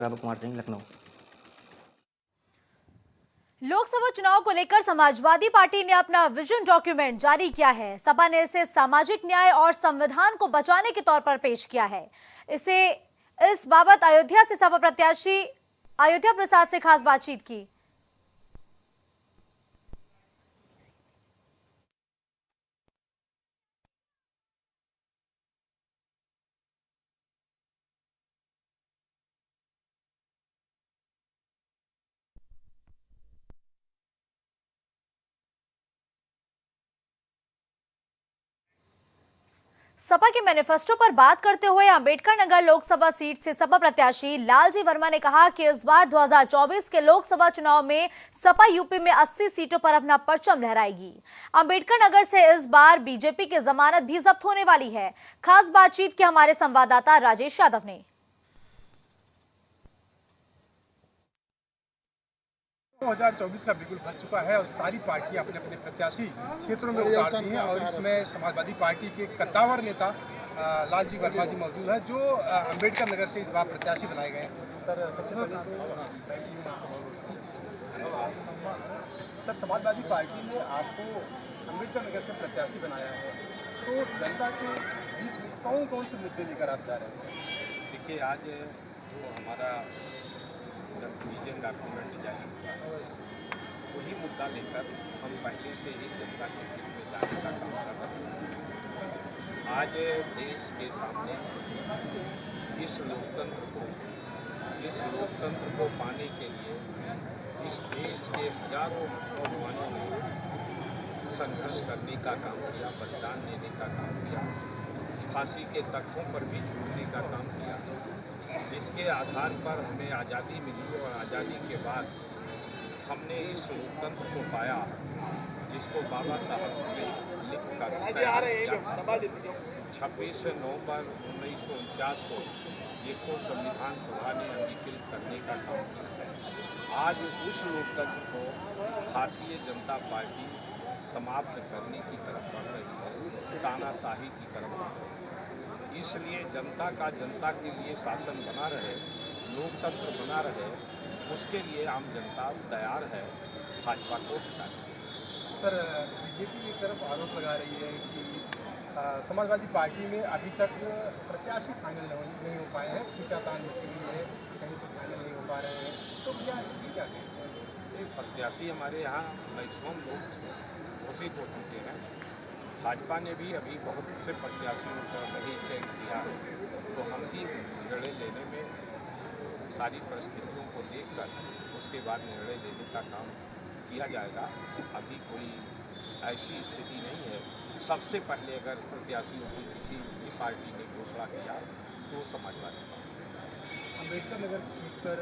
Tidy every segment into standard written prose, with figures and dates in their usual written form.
वैभव कुमार सिंह, लखनऊ। लोकसभा चुनाव को लेकर समाजवादी पार्टी ने अपना विजन डॉक्यूमेंट जारी किया है। सपा ने इसे सामाजिक न्याय और संविधान को बचाने के तौर पर पेश किया है। इस बाबत अयोध्या से सपा प्रत्याशी अयोध्या प्रसाद से खास बातचीत की। सपा के मैनिफेस्टो पर बात करते हुए अंबेडकर नगर लोकसभा सीट से सपा प्रत्याशी लालजी वर्मा ने कहा कि इस बार 2024 के लोकसभा चुनाव में सपा यूपी में 80 सीटों पर अपना परचम लहराएगी। अंबेडकर नगर से इस बार बीजेपी की जमानत भी जब्त होने वाली है। खास बातचीत की हमारे संवाददाता राजेश यादव ने। 2024 का बिल्कुल बच चुका है और सारी पार्टियां अपने अपने प्रत्याशी क्षेत्रों में उतारती हैं और इसमें समाजवादी पार्टी के कद्दावर नेता लालजी वर्मा जी मौजूद हैं, जो अंबेडकर नगर से इस बार प्रत्याशी बनाए गए हैं। सर, सबसे पहले तो सर, समाजवादी पार्टी ने आपको अंबेडकर नगर से प्रत्याशी बनाया है, तो जनता के बीच में कौन कौन से मुद्दे लेकर आप जा रहे हैं? देखिए, आज जो हमारा विजन डॉक्यूमेंट जारी हुआ, वही मुद्दा लेकर हम पहले से ही जनता के बीच में जाने का काम कर रहे हैं। आज देश के सामने जिस लोकतंत्र को पाने के लिए इस देश के हजारों नौजवानों ने संघर्ष करने का काम किया, बलिदान देने का काम किया, फांसी के तख्तों पर भी झूलने का काम किया, जिसके आधार पर हमें आज़ादी मिली और आज़ादी के बाद हमने इस लोकतंत्र को पाया, जिसको बाबा साहब ने लिख कर तैयार किया था 26 नवंबर 1949 को, जिसको संविधान सभा ने अंगीकृत करने का काम किया है। आज उस लोकतंत्र को भारतीय जनता पार्टी समाप्त करने की तरफ बढ़ रही है, तानाशाही की तरफ बढ़ रही है। इसलिए जनता का जनता के लिए शासन बना रहे, लोकतंत्र बना रहे, उसके लिए आम जनता तैयार है भाजपा को हटाने। सर, बीजेपी एक तरफ आरोप लगा रही है कि समाजवादी पार्टी में अभी तक प्रत्याशी फाइनल नहीं हो पाए हैं, खींचातान मची हुई है, कहीं से फाइनल नहीं हो पा रहे हैं, तो क्या इसमें क्या कहते हैं? प्रत्याशी हमारे यहाँ मैक्सिमम लोग घोषित हो चुके हैं। भाजपा ने भी अभी बहुत से प्रत्याशियों का नहीं चयन किया है, तो हम भी निर्णय लेने में सारी परिस्थितियों को देखकर उसके बाद निर्णय लेने का काम किया जाएगा। अभी कोई ऐसी स्थिति नहीं है। सबसे पहले अगर प्रत्याशियों की किसी भी पार्टी ने घोषणा किया तो समाजवादी पार्टी। अंबेडकर नगर सीट पर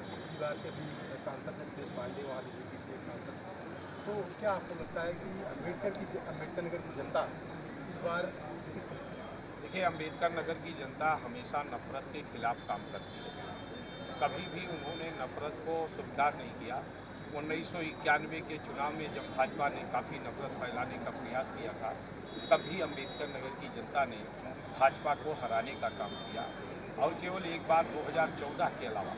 पिछली बार से भी सांसद रितेश पांडे वहाँ बीजेपी से सांसद, तो क्या आपको लगता है कि अंबेडकर नगर की जनता इस बार किस किस्म? देखिए, अंबेडकर नगर की जनता हमेशा नफरत के खिलाफ काम करती है। कभी भी उन्होंने नफरत को स्वीकार नहीं किया। 1991 के चुनाव में जब भाजपा ने काफ़ी नफरत फैलाने का प्रयास किया था, तब भी अंबेडकर नगर की जनता ने भाजपा को हराने का काम किया। और केवल एक बार 2014 के अलावा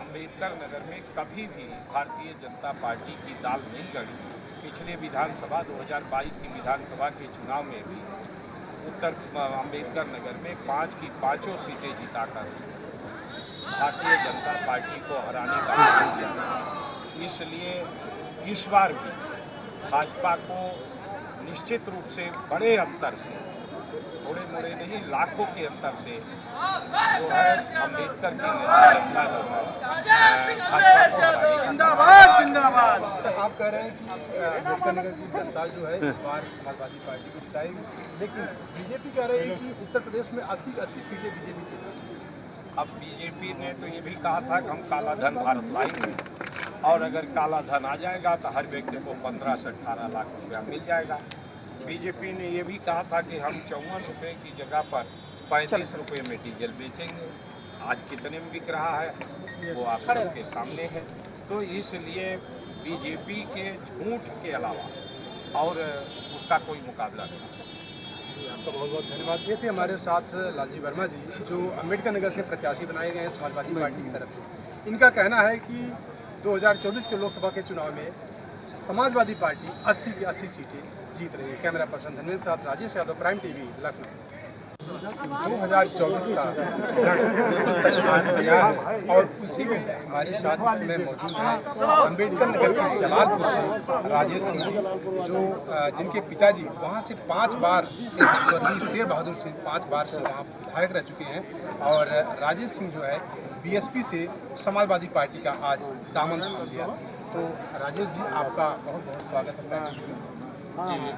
अंबेडकर नगर में कभी भी भारतीय जनता पार्टी की दाल नहीं गड़ी। पिछले विधानसभा 2022 की विधानसभा के चुनाव में भी उत्तर अंबेडकर नगर में 5 की 5 सीटें जिताकर भारतीय जनता पार्टी को हराने का काम किया। इसलिए इस बार भी भाजपा को निश्चित रूप से बड़े अंतर से, थोड़े मोड़े नहीं लाखों के अंतर से जो है अंबेडकर की जनता जो है भाजपा को हराने का। सर, आप कह रहे हैं कि अंबेडकर नगर की जनता जो है इस बार समाजवादी पार्टी को जिताएगी, लेकिन बीजेपी कह रही है कि उत्तर प्रदेश में 80 सीटें बीजेपी जीतेगी। अब बीजेपी ने तो ये भी कहा था कि हम काला धन भारत लाएंगे, और अगर काला धन आ जाएगा तो हर व्यक्ति को 15 से 18 लाख रुपया मिल जाएगा। बीजेपी ने ये भी कहा था कि हम 54 रुपये की जगह पर 35 रुपये में डीजल बेचेंगे। आज कितने में बिक रहा है वो आप सबके सामने है। तो इसलिए बीजेपी के झूठ के अलावा और उसका कोई मुकाबला नहीं। आपका बहुत बहुत धन्यवाद। ये थे हमारे साथ लालजी वर्मा जी, जो अम्बेडकर नगर से प्रत्याशी बनाए गए हैं समाजवादी पार्टी की तरफ से। इनका कहना है कि 2024 के लोकसभा के चुनाव में समाजवादी पार्टी 80 की 80 सीटें जीत रही है। कैमरा पर्सन धनवेंद्र के साथ राजेश यादव, प्राइम टीवी, लखनऊ। 2024 का रण तैयार है और उसी में हमारे साथ इसमें मौजूद हैं अम्बेडकर नगर के जलालपुर से राजेश सिंह जी, जो जिनके पिताजी वहाँ से 5 बार से स्वर्गीय शेर बहादुर सिंह 5 बार से वहाँ विधायक रह चुके हैं। और राजेश सिंह जो है बीएसपी से समाजवादी पार्टी का आज दामन थाम लिया। तो राजेश जी, आपका बहुत बहुत स्वागत है। जी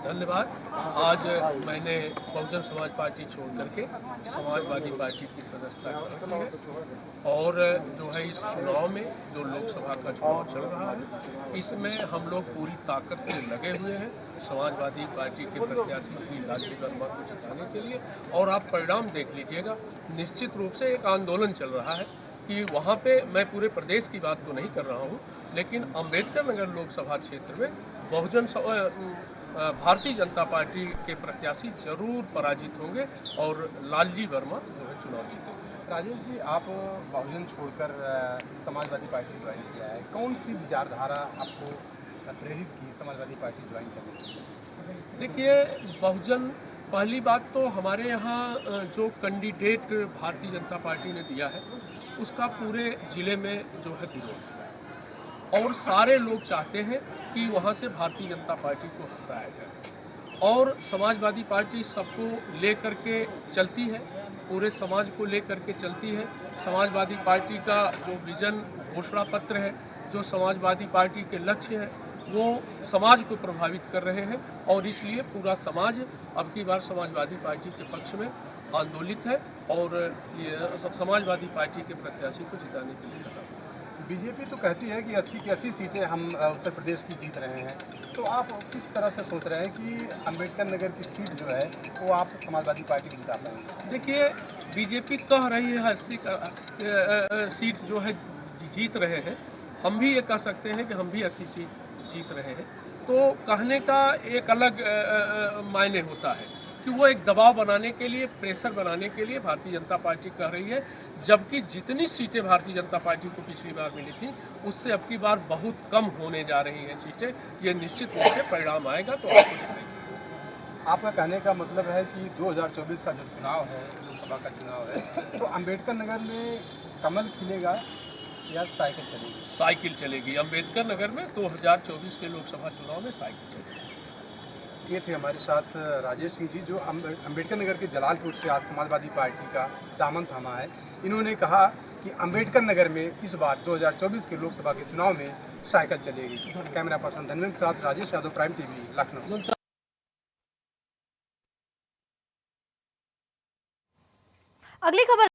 धन्यवाद। आज मैंने बहुजन समाज पार्टी छोड़ करके समाजवादी पार्टी की सदस्यता ग्रहण की है और जो है इस चुनाव में जो लोकसभा का चुनाव चल रहा है इसमें हम लोग पूरी ताकत से लगे हुए हैं समाजवादी पार्टी के प्रत्याशी श्री लालजी वर्मा को जिताने के लिए। और आप परिणाम देख लीजिएगा, निश्चित रूप से एक आंदोलन चल रहा है कि वहाँ पे मैं पूरे प्रदेश की बात तो नहीं कर रहा हूँ, लेकिन अम्बेडकर नगर लोकसभा क्षेत्र में भारतीय जनता पार्टी के प्रत्याशी जरूर पराजित होंगे और लालजी वर्मा जो है चुनाव जीतेंगे। राजेश जी, आप बहुजन छोड़कर समाजवादी पार्टी ज्वाइन किया है, कौन सी विचारधारा आपको प्रेरित की समाजवादी पार्टी ज्वाइन करने के लिए? देखिए, बहुजन, पहली बात तो हमारे यहाँ जो कैंडिडेट भारतीय जनता पार्टी ने दिया है उसका पूरे ज़िले में जो है विरोध है और सारे लोग चाहते हैं कि वहाँ से भारतीय जनता पार्टी को हटाया जाए। और समाजवादी पार्टी सबको ले करके चलती है, पूरे समाज को ले करके चलती है। समाजवादी पार्टी का जो विज़न घोषणा पत्र है, जो समाजवादी पार्टी के लक्ष्य हैं, वो समाज को प्रभावित कर रहे हैं और इसलिए पूरा समाज अब की बार समाजवादी पार्टी के पक्ष में आंदोलित है और ये समाजवादी पार्टी के प्रत्याशी को जिताने के लिए लगा। बीजेपी तो कहती है कि 80 की 80 सीटें हम उत्तर प्रदेश की जीत रहे हैं, तो आप किस तरह से सोच रहे हैं कि अम्बेडकर नगर की सीट जो है वो आप समाजवादी पार्टी को जिता पाएंगे? देखिए, बीजेपी कह रही है 80 का सीट जो है जीत रहे हैं, हम भी ये कह सकते हैं कि हम भी 80 सीट जीत रहे हैं। तो कहने का एक अलग मायने होता है कि वो एक दबाव बनाने के लिए, प्रेशर बनाने के लिए भारतीय जनता पार्टी कह रही है, जबकि जितनी सीटें भारतीय जनता पार्टी को पिछली बार मिली थी उससे अब की बार बहुत कम होने जा रही हैं सीटें। ये निश्चित रूप से परिणाम आएगा तो आपको दिखाएगा। आपका कहने का मतलब है कि 2024 का जो चुनाव है, लोकसभा का चुनाव है, तो अम्बेडकर नगर में कमल खिलेगा या साइकिल चलेगी? साइकिल चलेगी। अम्बेडकर नगर में 2024 के लोकसभा चुनाव में साइकिल चलेगी। ये थे हमारे साथ राजेश सिंह जी, जो अम्बेडकर नगर के जलालपुर से आज समाजवादी पार्टी का दामन थामा है। इन्होंने कहा कि अम्बेडकर नगर में इस बार 2024 के लोकसभा के चुनाव में साइकिल चलेगी। कैमरा पर्सन धनवेंद्र के साथ राजेश यादव, प्राइम टीवी, लखनऊ। अगली खबर